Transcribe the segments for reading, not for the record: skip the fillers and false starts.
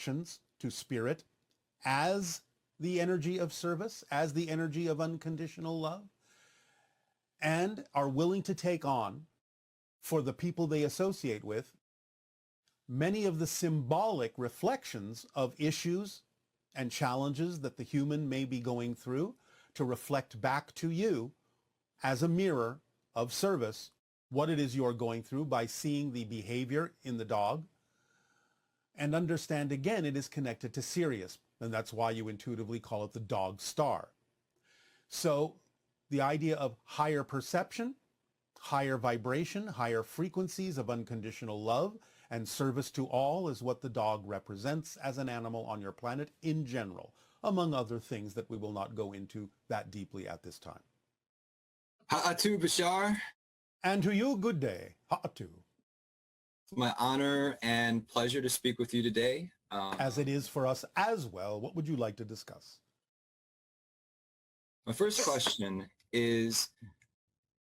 connections to spirit as the energy of service, as the energy of unconditional love, and are willing to take on, for the people they associate with, many of the symbolic reflections of issues and challenges that the human may be going through, to reflect back to you as a mirror of service what it is you're going through by seeing the behavior in the dog, and understand again it is connected to Sirius, and that's why you intuitively call it the dog star. So the idea of higher perception, higher vibration, higher frequencies of unconditional love and service to all is what the dog represents as an animal on your planet in general, among other things that we will not go into that deeply at this time. Ha'atu Bashar. And to you, good day. Ha'atu. It's my honor and pleasure to speak with you today. As it is for us as well. What would you like to discuss? My first question is,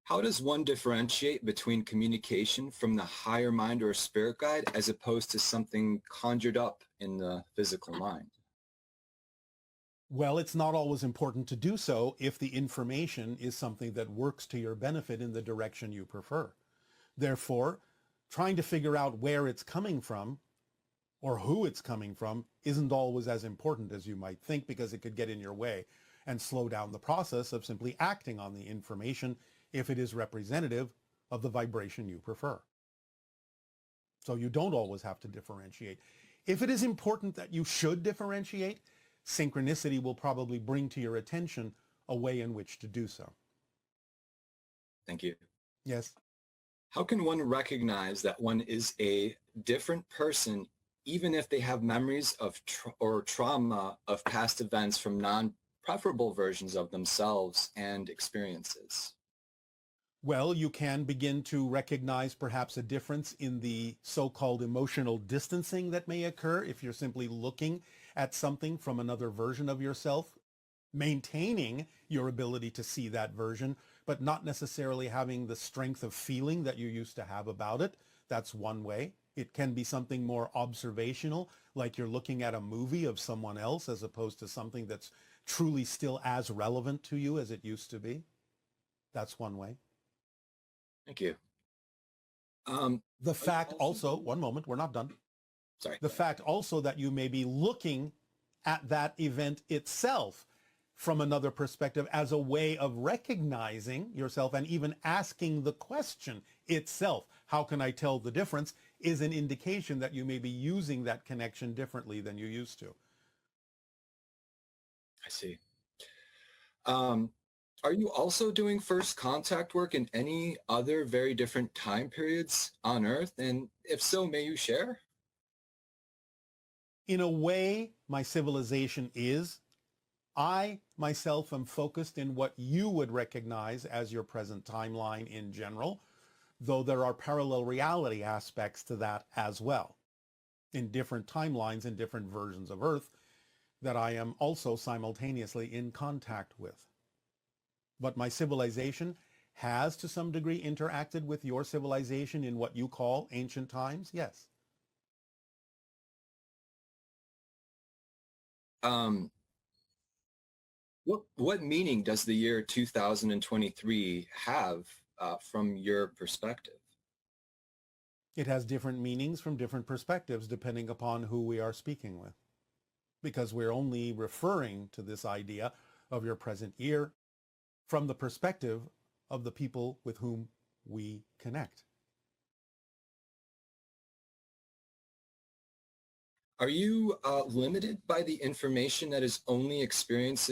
how does one differentiate between communication from the higher mind or spirit guide as opposed to something conjured up in the physical mind? Well, it's not always important to do so if the information is something that works to your benefit in the direction you prefer. Therefore, trying to figure out where it's coming from or who it's coming from isn't always as important as you might think, because it could get in your way and slow down the process of simply acting on the information if it is representative of the vibration you prefer. So you don't always have to differentiate. If it is important that you should differentiate, synchronicity will probably bring to your attention a way in which to do so. Thank you. Yes. How can one recognize that one is a different person even if they have memories of trauma of past events from non-preferable versions of themselves and experiences? Well, you can begin to recognize perhaps a difference in the so-called emotional distancing that may occur if you're simply looking at something from another version of yourself, maintaining your ability to see that version, but not necessarily having the strength of feeling that you used to have about it. That's one way. It can be something more observational, like you're looking at a movie of someone else as opposed to something that's truly still as relevant to you as it used to be. That's one way. Thank you. The fact also, one moment, we're not done. Sorry. The fact also that you may be looking at that event itself from another perspective as a way of recognizing yourself and even asking the question itself, how can I tell the difference, is an indication that you may be using that connection differently than you used to. I see. Are you also doing first contact work in any other very different time periods on Earth? And if so, may you share? In a way, my civilization is. I myself am focused in what you would recognize as your present timeline in general, though there are parallel reality aspects to that as well, in different timelines and different versions of Earth that I am also simultaneously in contact with. But my civilization has to some degree interacted with your civilization in what you call ancient times, yes. What meaning does the year 2023 have from your perspective? It has different meanings from different perspectives depending upon who we are speaking with, because we're only referring to this idea of your present year from the perspective of the people with whom we connect. Are you limited by the information that is only experienced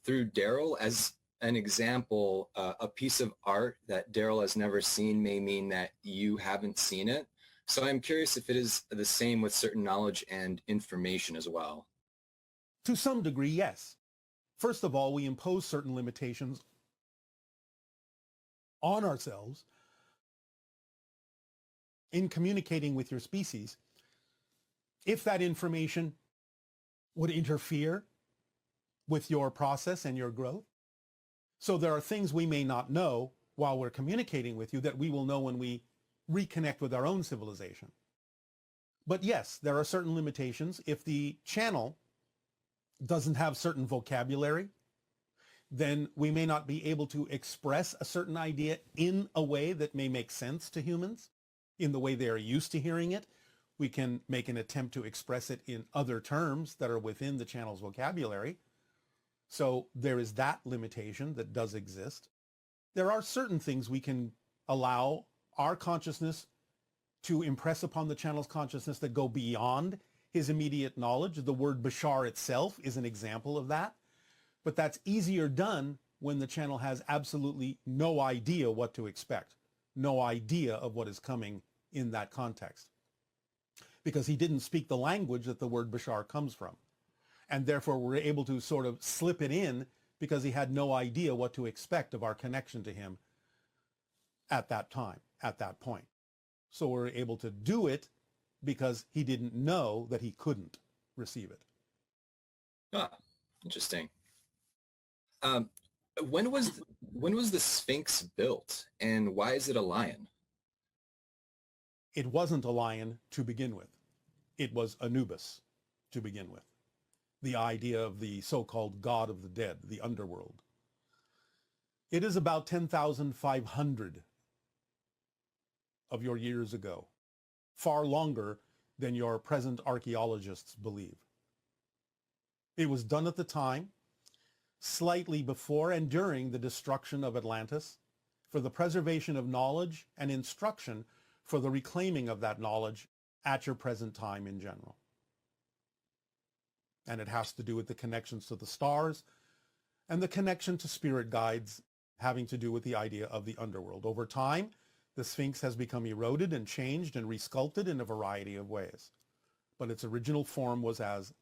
through Darryl? As an example, a piece of art that Darryl has never seen may mean that you haven't seen it. So I'm curious if it is the same with certain knowledge and information as well. To some degree, yes. First of all, we impose certain limitations on ourselves in communicating with your species if that information would interfere with your process and your growth. So there are things we may not know while we're communicating with you that we will know when we reconnect with our own civilization. But yes, there are certain limitations. If the channel doesn't have certain vocabulary, then we may not be able to express a certain idea in a way that may make sense to humans, in the way they are used to hearing it. We can make an attempt to express it in other terms that are within the channel's vocabulary. So there is that limitation that does exist. There are certain things we can allow our consciousness to impress upon the channel's consciousness that go beyond his immediate knowledge. The word Bashar itself is an example of that. But that's easier done when the channel has absolutely no idea what to expect, no idea of what is coming in that context, because he didn't speak the language that the word Bashar comes from. And therefore, we're able to sort of slip it in because he had no idea what to expect of our connection to him at that time, at that point. So we're able to do it because he didn't know that he couldn't receive it. Ah, interesting. When was the Sphinx built, and why is it a lion? It wasn't a lion to begin with. It was Anubis to begin with. The idea of the so-called god of the dead, the underworld. It is about 10,500 of your years ago, far longer than your present archaeologists believe. It was done at the time, slightly before and during the destruction of Atlantis, for the preservation of knowledge and instruction for the reclaiming of that knowledge at your present time in general. And it has to do with the connections to the stars and the connection to spirit guides having to do with the idea of the underworld. Over time, the Sphinx has become eroded and changed and resculpted in a variety of ways. But its original form was as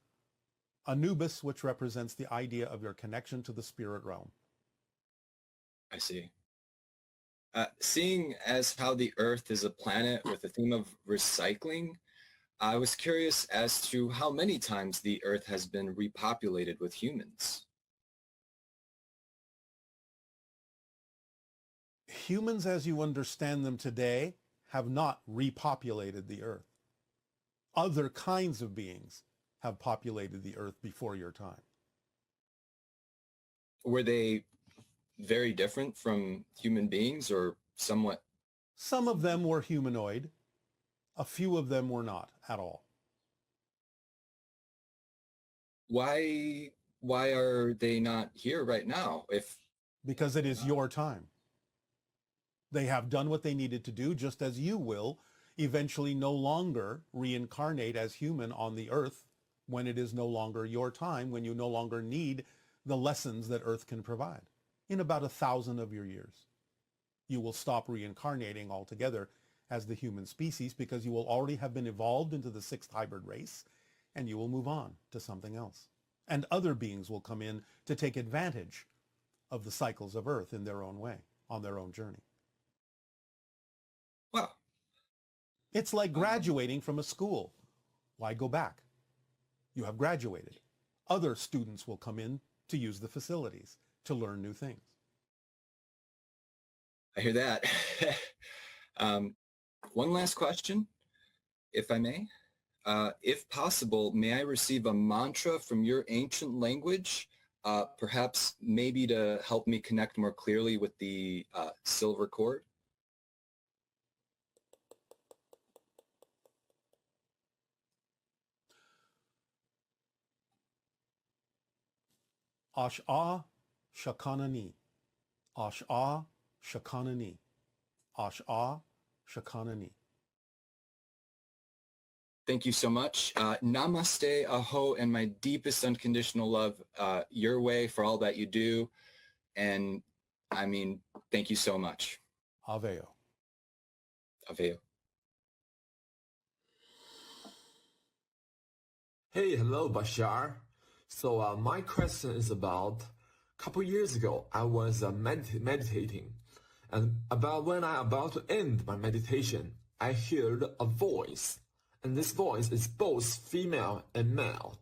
Anubis, which represents the idea of your connection to the spirit realm. I see. Seeing as how the Earth is a planet with a theme of recycling, I was curious as to how many times the Earth has been repopulated with humans. Humans, as you understand them today, have not repopulated the Earth. Other kinds of beings have populated the Earth before your time. Were they very different from human beings, or somewhat? Some of them were humanoid. A few of them were not at all. Why are they not here right now? Because it is your time. They have done what they needed to do, just as you will eventually no longer reincarnate as human on the Earth when it is no longer your time, when you no longer need the lessons that Earth can provide. In about 1,000 of your years, you will stop reincarnating altogether as the human species, because you will already have been evolved into the 6th hybrid race, and you will move on to something else. And other beings will come in to take advantage of the cycles of Earth in their own way, on their own journey. Well, it's like graduating from a school. Why go back? You have graduated. Other students will come in to use the facilities, to learn new things. I hear that. One last question, if I may. If possible, may I receive a mantra from your ancient language, perhaps maybe to help me connect more clearly with the silver cord? Ash-ah shakanani. Ash-ah shakanani. Ash-ah shakanani. Thank you so much. Namaste, aho, and my deepest unconditional love your way for all that you do. And I mean, thank you so much. Aveo. Aveo. Hey, hello, Bashar. So my question is about a couple years ago, I was meditating. And when I about to end my meditation, I heard a voice. And this voice is both female and male.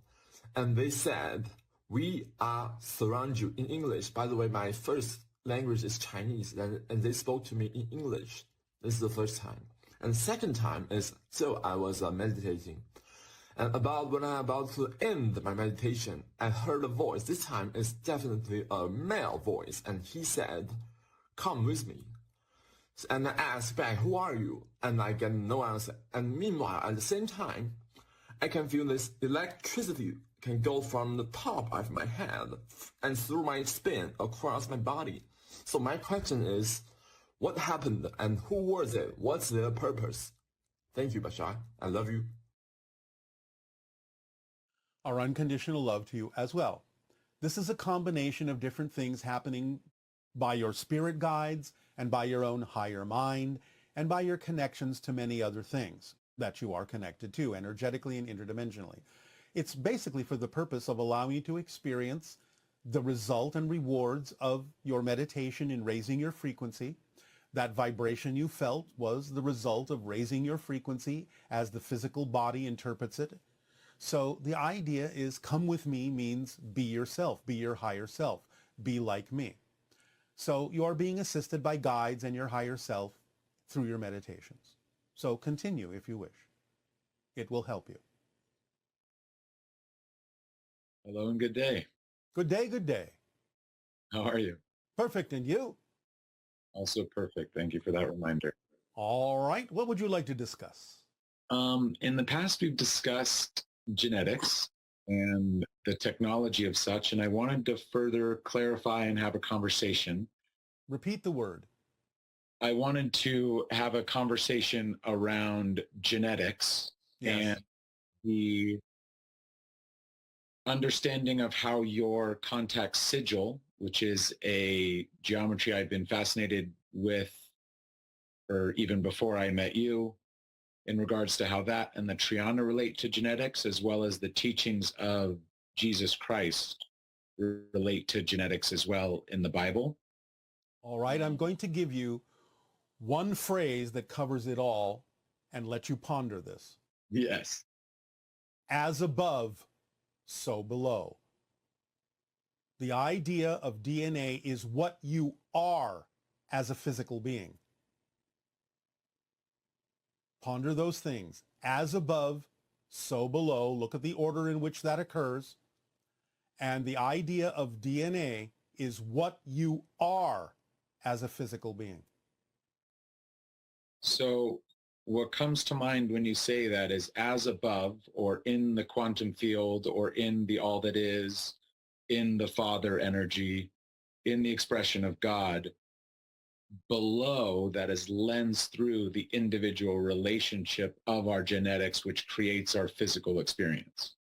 And they said, "We are surround you," in English. By the way, my first language is Chinese, and they spoke to me in English. This is the first time. And second time is still I was meditating. And about when I'm about to end my meditation, I heard a voice. This time it's definitely a male voice. And he said, "Come with me." And I asked back, "Who are you?" And I get no answer. And meanwhile, at the same time, I can feel this electricity can go from the top of my head and through my skin across my body. So my question is, what happened and who was it? What's their purpose? Thank you, Bashar. I love you. Our unconditional love to you as well. This is a combination of different things happening by your spirit guides and by your own higher mind and by your connections to many other things that you are connected to energetically and interdimensionally. It's basically for the purpose of allowing you to experience the result and rewards of your meditation in raising your frequency. That vibration you felt was the result of raising your frequency as the physical body interprets it. So the idea is come with me means be yourself, be your higher self, be like me. So you are being assisted by guides and your higher self through your meditations. So continue if you wish. It will help you. Hello and good day. Good day, good day. How are you? Perfect, and you? Also perfect. Thank you for that reminder. All right, what would you like to discuss? In the past, we've discussed genetics and the technology of such, and I wanted to further clarify and have a conversation. Repeat the word. I wanted to have a conversation around genetics Yes. and the understanding of how your contact sigil, which is a geometry I've been fascinated with, or even before I met you, in regards to how that and the Triana relate to genetics, as well as the teachings of Jesus Christ relate to genetics as well in the Bible. All right, I'm going to give you one phrase that covers it all and let you ponder this. Yes. As above, so below. The idea of DNA is what you are as a physical being. Ponder those things. As above, so below. Look at the order in which that occurs. And the idea of DNA is what you are as a physical being. So what comes to mind when you say that is as above, or in the quantum field, or in the all that is, in the Father energy, in the expression of God. Below, that is lensed through the individual relationship of our genetics, which creates our physical experience.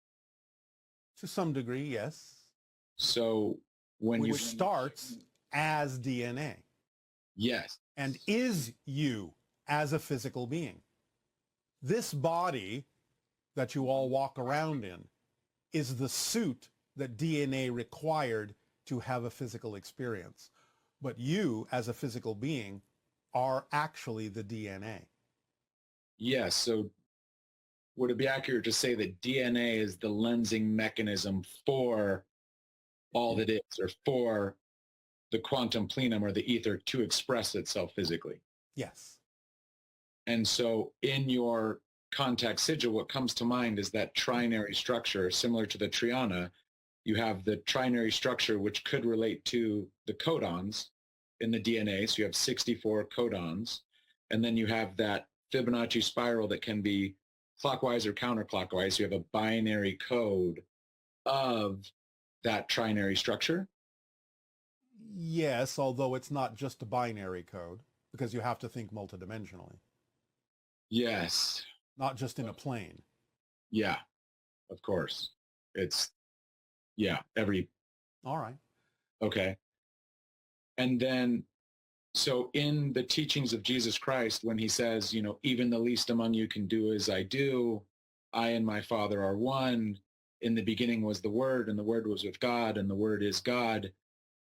To some degree, yes. So when which starts as DNA. Yes. And is you as a physical being. This body that you all walk around in is the suit that DNA required to have a physical experience. But you, as a physical being, are actually the DNA. Yes. So would it be accurate to say that DNA is the lensing mechanism for all that is, or for the quantum plenum or the ether to express itself physically? Yes. And so in your contact sigil, what comes to mind is that trinary structure, similar to the Triana. You have the trinary structure, which could relate to the codons in the DNA. So you have 64 codons. And then you have that Fibonacci spiral that can be clockwise or counterclockwise. You have a binary code of that trinary structure. Yes, although it's not just a binary code, because you have to think multidimensionally. Yes. Not just in a plane. Yeah, of course. It's, yeah, every. All right. Okay. And then, so in the teachings of Jesus Christ, when he says, you know, even the least among you can do as I do, I and my Father are one. In the beginning was the Word, and the Word was with God, and the Word is God.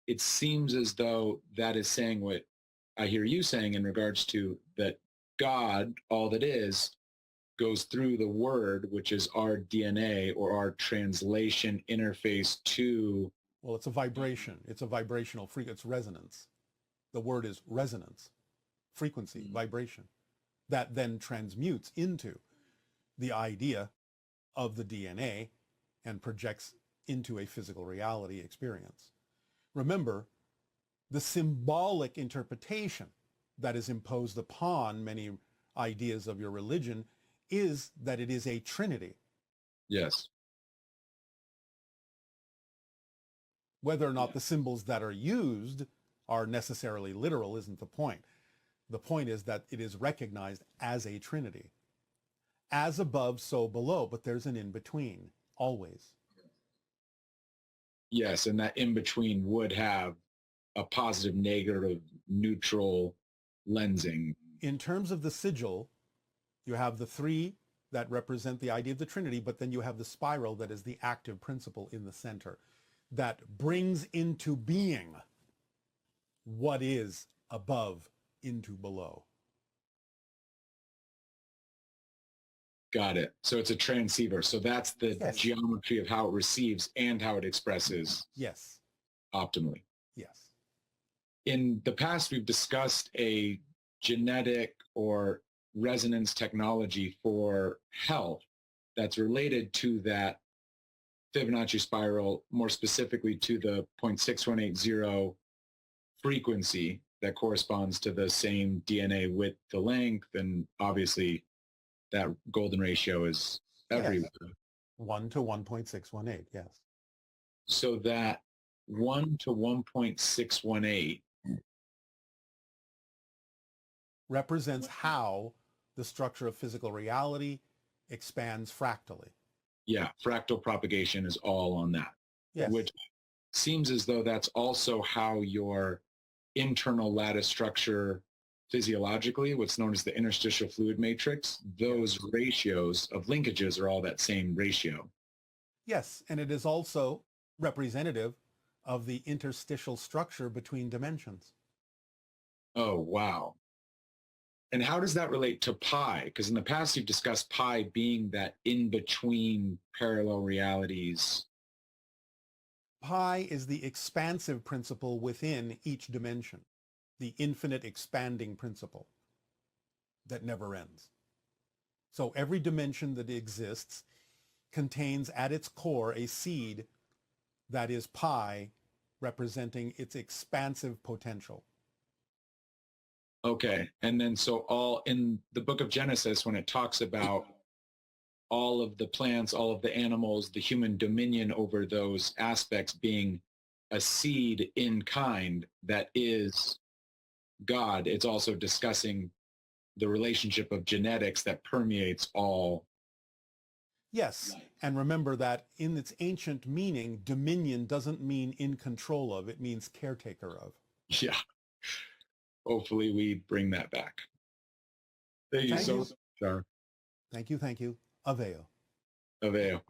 It seems as though that is saying what I hear you saying in regards to that God, all that is, goes through the Word, which is our DNA or our translation interface to. Well, it's a vibration. It's a vibrational frequency. It's resonance. The word is resonance, frequency, vibration. that then transmutes into the idea of the DNA and projects into a physical reality experience. Remember, the symbolic interpretation that is imposed upon many ideas of your religion is that it is a trinity. Yes. Whether or not the symbols that are used are necessarily literal isn't the point. The point is that it is recognized as a trinity. As above, so below, but there's an in-between, always. Yes, and that in-between would have a positive, negative, neutral lensing. In terms of the sigil, you have the three that represent the idea of the Trinity, but then you have the spiral that is the active principle in the center that brings into being what is above into below. Got it. So it's a transceiver. So that's the Yes. geometry of how it receives and how it expresses Yes. optimally. Yes. In the past, we've discussed a genetic or resonance technology for health that's related to that Fibonacci spiral, more specifically to the 0.6180 frequency that corresponds to the same DNA width to length. And obviously that golden ratio is everywhere. Yes. 1 to 1.618, yes. So that 1 to 1.618 represents how the structure of physical reality expands fractally. yeah, fractal propagation is all on that. Yes. Which seems as though that's also how your internal lattice structure physiologically, what's known as the interstitial fluid matrix, those ratios of linkages are all that same ratio. Yes, and it is also representative of the interstitial structure between dimensions. Oh, wow. And how does that relate to pi? Because in the past, you've discussed pi being that in-between parallel realities. Pi is the expansive principle within each dimension, the infinite expanding principle that never ends. So every dimension that exists contains at its core a seed that is pi, representing its expansive potential. Okay. And then so all in the book of Genesis, when it talks about all of the plants, all of the animals, the human dominion over those aspects being a seed in kind that is God, it's also discussing the relationship of genetics that permeates all. Yes, and remember that in its ancient meaning, dominion doesn't mean in control of, it means caretaker of. Yeah. Hopefully we bring that back. Thank you Thank so you. much, Char. Thank you, thank you. Aveo. Aveo.